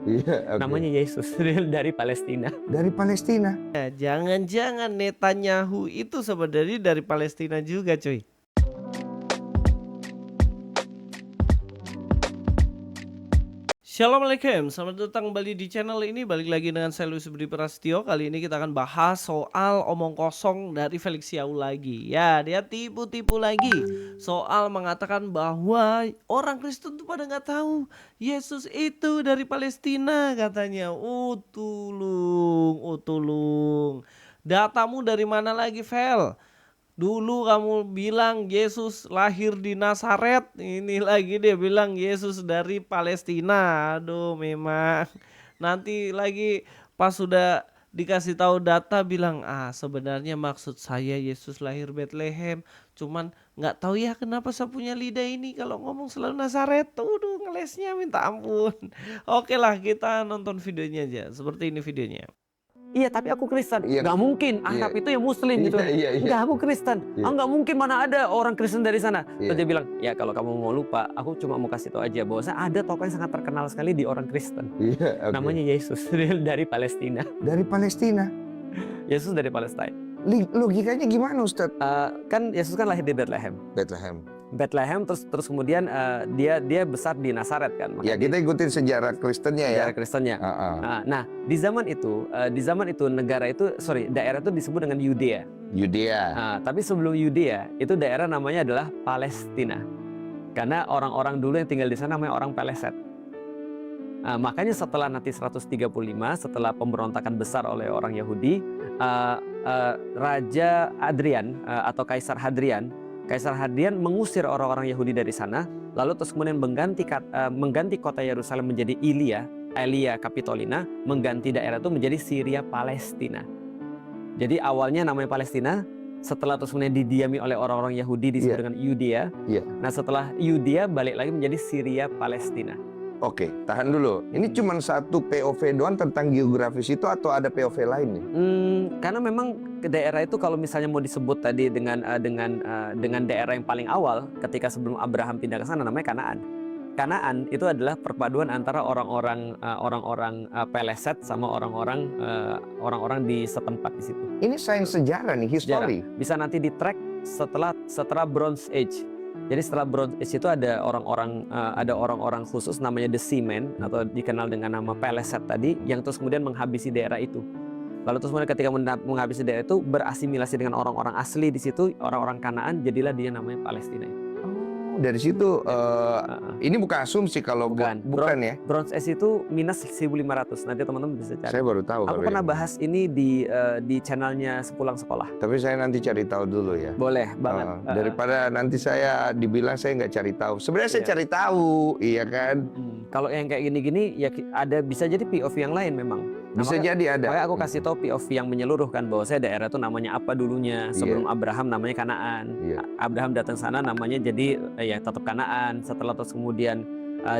Iya, oke. Namanya Yesus dari Palestina. Dari Palestina. Jangan-jangan Netanyahu itu sebenarnya dari Palestina juga, cuy. Assalamualaikum, selamat datang kembali di channel ini. Balik lagi dengan saya Luis Budi Prasetyo. Kali ini kita akan bahas soal omong kosong dari Felix Yau lagi. Ya, dia tipu-tipu lagi soal mengatakan bahwa orang Kristen tuh pada nggak tahu Yesus itu dari Palestina katanya. Tulung. Datamu dari mana lagi, Fel? Dulu kamu bilang Yesus lahir di Nazaret, ini lagi dia bilang Yesus dari Palestina. Aduh, memang nanti lagi pas sudah dikasih tahu data bilang sebenarnya maksud saya Yesus lahir Bethlehem. Cuman nggak tahu ya kenapa saya punya lidah ini kalau ngomong selalu Nazaret. Tuh ngelesnya minta ampun. Oke lah, kita nonton videonya aja. Seperti ini videonya. Iya, tapi aku Kristen. Iya. Nggak mungkin Arab itu yang Muslim gitu. Iya. Enggak, aku Kristen. Iya. Nggak mungkin, mana ada orang Kristen dari sana. Iya. Terus dia bilang, ya kalau kamu mau lupa, aku cuma mau kasih tahu aja bahwa ada tokoh yang sangat terkenal sekali di orang Kristen. Iya, oke. Namanya Yesus dari Palestina. Dari Palestina. Yesus dari Palestina. Logikanya gimana, Ustadz? Kan Yesus kan lahir di Bethlehem. Bethlehem. Terus kemudian dia besar di Nazaret kan. Ya, kita ikutin sejarah Kristennya ya. Sejarah Kristennya. Nah, di zaman itu daerah itu disebut dengan Yudea. Tapi sebelum Yudea itu daerah namanya adalah Palestina. Karena orang-orang dulu yang tinggal di sana namanya orang Peleset. Makanya setelah nanti 135, setelah pemberontakan besar oleh orang Yahudi, Raja Hadrian atau Kaisar Hadrian mengusir orang-orang Yahudi dari sana, lalu terus kemudian mengganti kota Yerusalem menjadi Aelia Capitolina, mengganti daerah itu menjadi Syria Palestina. Jadi awalnya namanya Palestina, setelah terus kemudian didiami oleh orang-orang Yahudi disebut dengan Yudea. Nah, setelah Yudea balik lagi menjadi Syria Palestina. Oke, tahan dulu. Ini cuma satu POV doang tentang geografis itu atau ada POV lain nih? Karena memang daerah itu kalau misalnya mau disebut tadi dengan daerah yang paling awal ketika sebelum Abraham pindah ke sana namanya Kanaan. Kanaan itu adalah perpaduan antara orang-orang Peleset sama orang-orang di setempat di situ. Ini sains sejarah nih, history. Bisa nanti di track setelah Bronze Age. Jadi setelah Bronze Age itu ada orang-orang khusus namanya the Seamen atau dikenal dengan nama Peleset tadi yang terus kemudian menghabisi daerah itu. Lalu terus kemudian ketika menghabisi daerah itu berasimilasi dengan orang-orang asli di situ, orang-orang Kanaan, jadilah dia namanya Palestina. Dari situ ini bukan asumsi kalau bukan ya. Bronze Age itu minus 1500. Nanti teman-teman bisa cari. Saya baru tahu. Aku pernah bahas ini di channelnya Sepulang Sekolah. Tapi saya nanti cari tahu dulu ya. Boleh banget. Daripada nanti saya dibilang saya nggak cari tahu. Sebenarnya saya cari tahu, iya kan? Kalau yang kayak gini-gini ya bisa jadi POV yang lain memang. Bisa jadi ada. Makanya aku kasih tahu POV yang menyeluruhkan bahwa saya daerah itu namanya apa dulunya. Sebelum Abraham namanya Kanaan. Abraham datang sana namanya jadi ya tetap Kanaan. Setelah terus kemudian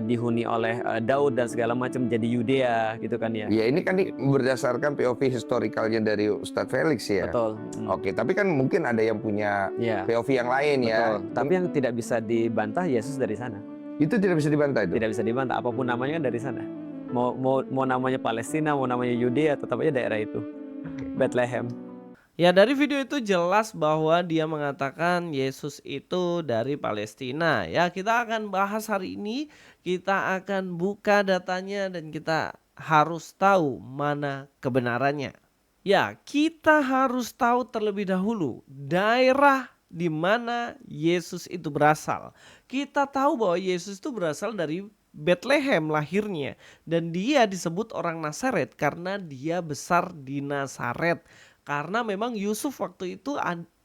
dihuni oleh Daud dan segala macam jadi Yudea gitu kan ya. Ya ini kan berdasarkan POV historikalnya dari Ustadz Felix ya. Betul. Oke, tapi kan mungkin ada yang punya POV yang lain. Betul. Ya. Tapi yang tidak bisa dibantah Yesus dari sana. Itu tidak bisa dibantah itu? Tidak bisa dibantah, apapun namanya kan dari sana. Mau namanya Palestina, mau namanya Yudea, tetap aja daerah itu. Bethlehem. Ya, dari video itu jelas bahwa dia mengatakan Yesus itu dari Palestina. Ya, kita akan bahas hari ini, kita akan buka datanya dan kita harus tahu mana kebenarannya. Ya, kita harus tahu terlebih dahulu daerah di mana Yesus itu berasal. Kita tahu bahwa Yesus itu berasal dari Bethlehem lahirnya, dan dia disebut orang Nazaret karena dia besar di Nazaret. Karena memang Yusuf waktu itu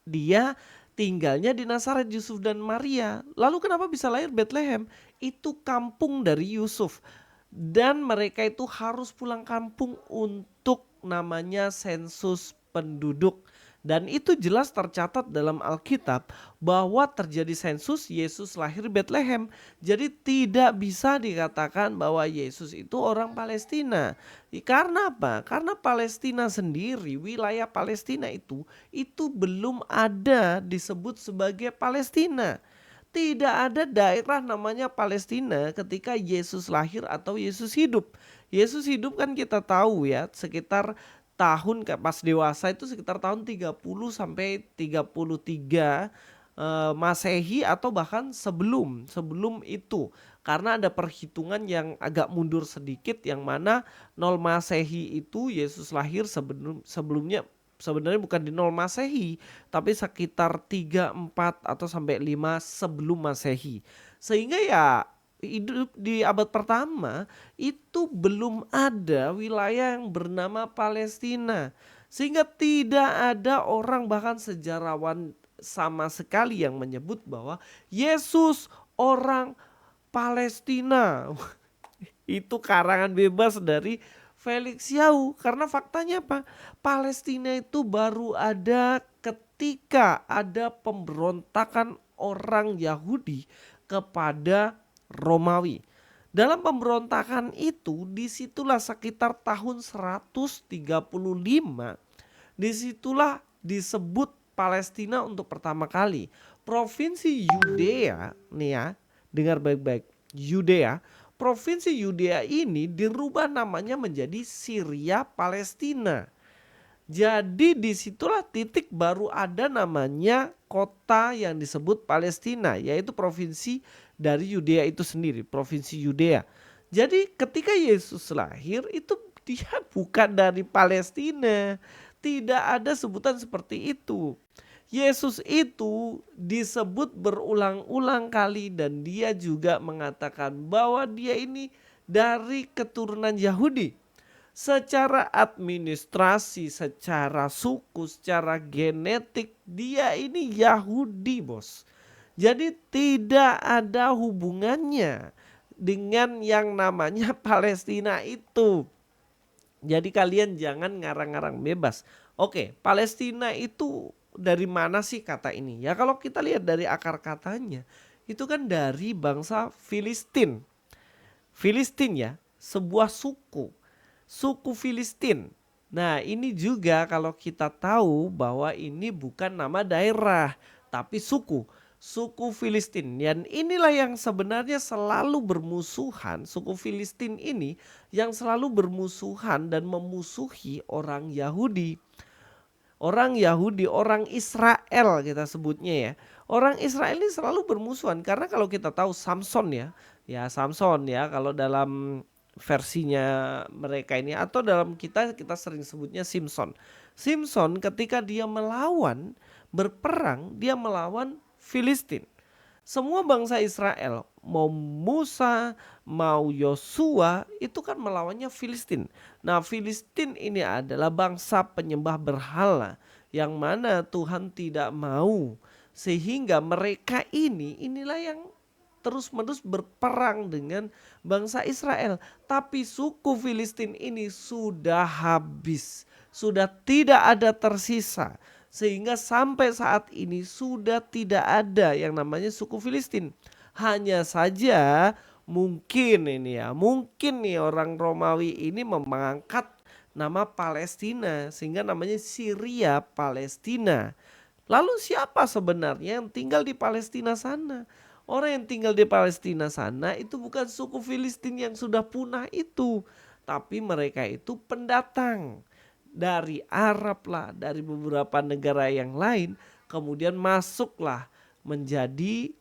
dia tinggalnya di Nazaret, Yusuf dan Maria. Lalu kenapa bisa lahir Bethlehem? Itu kampung dari Yusuf. Dan mereka itu harus pulang kampung untuk namanya sensus penduduk. Dan itu jelas tercatat dalam Alkitab bahwa terjadi sensus Yesus lahir Bethlehem. Jadi tidak bisa dikatakan bahwa Yesus itu orang Palestina. Karena apa? Karena Palestina sendiri, wilayah Palestina itu belum ada disebut sebagai Palestina. tidak ada daerah namanya Palestina ketika Yesus lahir atau Yesus hidup. Yesus hidup kan kita tahu ya, sekitar tahun pas dewasa itu sekitar tahun 30 sampai 33 Masehi atau bahkan sebelum itu. Karena ada perhitungan yang agak mundur sedikit, yang mana 0 Masehi itu Yesus lahir sebelumnya sebenarnya bukan di 0 Masehi, tapi sekitar 3, 4 atau sampai 5 sebelum Masehi. Sehingga ya hidup di abad pertama itu belum ada wilayah yang bernama Palestina. Sehingga tidak ada orang, bahkan sejarawan sama sekali, yang menyebut bahwa Yesus orang Palestina. Itu karangan bebas dari Felix Yau. Karena faktanya apa? Palestina itu baru ada ketika ada pemberontakan orang Yahudi kepada Romawi. Dalam pemberontakan itu, disitulah sekitar tahun 135, disitulah disebut Palestina untuk pertama kali. Provinsi Yudea, nih ya, dengar baik-baik, Yudea. Provinsi Yudea ini dirubah namanya menjadi Syria Palestina. Jadi disitulah titik baru ada namanya kota yang disebut Palestina, yaitu provinsi dari Yudea itu sendiri, provinsi Yudea. Jadi ketika Yesus lahir itu dia bukan dari Palestina, tidak ada sebutan seperti itu. Yesus itu disebut berulang-ulang kali dan dia juga mengatakan bahwa dia ini dari keturunan Yahudi. Secara administrasi, secara suku, secara genetik dia ini Yahudi, bos. Jadi tidak ada hubungannya dengan yang namanya Palestina itu. Jadi kalian jangan ngarang-ngarang bebas. Oke, Palestina itu dari mana sih kata ini? Ya kalau kita lihat dari akar katanya, itu kan dari bangsa Filistin. Filistin ya, sebuah suku. Suku Filistin. Nah ini juga kalau kita tahu bahwa ini bukan nama daerah, tapi suku. Suku Filistin. Dan inilah yang sebenarnya selalu bermusuhan. Suku Filistin ini yang selalu bermusuhan dan memusuhi orang Yahudi. Orang Yahudi, orang Israel kita sebutnya ya. Orang Israel ini selalu bermusuhan karena kalau kita tahu Samson ya Samson ya, kalau dalam versinya mereka ini atau dalam kita sering sebutnya Simpson. Simpson ketika dia berperang, dia melawan Filistin. Semua bangsa Israel, mau Musa, mau Yosua, itu kan melawannya Filistin. Nah Filistin ini adalah bangsa penyembah berhala yang mana Tuhan tidak mau. Sehingga mereka inilah yang terus-menerus berperang dengan bangsa Israel. Tapi suku Filistin ini sudah habis, sudah tidak ada tersisa. Sehingga sampai saat ini sudah tidak ada yang namanya suku Filistin. Hanya saja mungkin nih orang Romawi ini mengangkat nama Palestina sehingga namanya Syria Palestina. Lalu siapa sebenarnya yang tinggal di Palestina sana? Orang yang tinggal di Palestina sana itu bukan suku Filistin yang sudah punah itu, tapi mereka itu pendatang dari Arab lah, dari beberapa negara yang lain, kemudian masuklah menjadi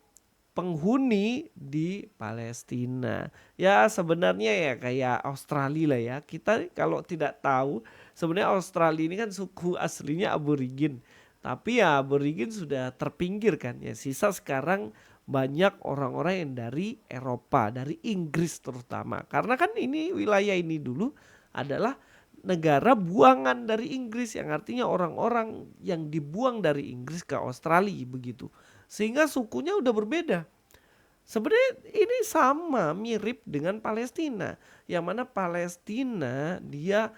penghuni di Palestina. Ya sebenarnya ya kayak Australia lah ya. Kita kalau tidak tahu sebenarnya Australia ini kan suku aslinya aborigin. Tapi ya aborigin sudah terpinggir kan ya. Sisa sekarang banyak orang-orang yang dari Eropa, dari Inggris terutama. Karena kan ini wilayah ini dulu adalah negara buangan dari Inggris, yang artinya orang-orang yang dibuang dari Inggris ke Australia begitu. Sehingga sukunya udah berbeda. Sebenarnya ini sama mirip dengan Palestina. Yang mana Palestina dia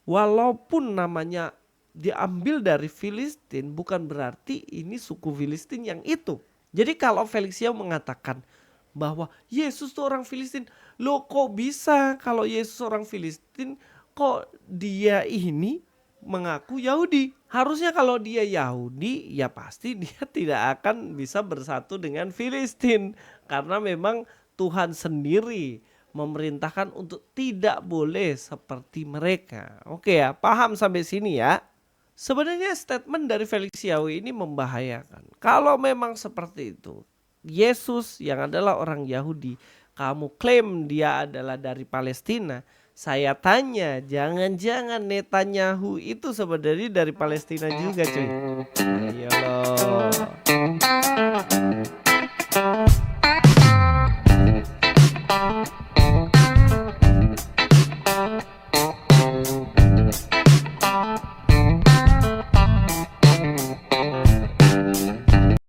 walaupun namanya diambil dari Filistin bukan berarti ini suku Filistin yang itu. Jadi kalau Felix Yau mengatakan bahwa Yesus itu orang Filistin, loh kok bisa kalau Yesus orang Filistin kok dia ini mengaku Yahudi. Harusnya kalau dia Yahudi, ya pasti dia tidak akan bisa bersatu dengan Filistin. Karena memang Tuhan sendiri memerintahkan untuk tidak boleh seperti mereka. Oke ya, paham sampai sini ya. Sebenarnya statement dari Felix Yahweh ini membahayakan. Kalau memang seperti itu, Yesus yang adalah orang Yahudi, kamu klaim dia adalah dari Palestina. Saya tanya, jangan-jangan Netanyahu itu sebenarnya dari Palestina juga cuy. Ayo loh.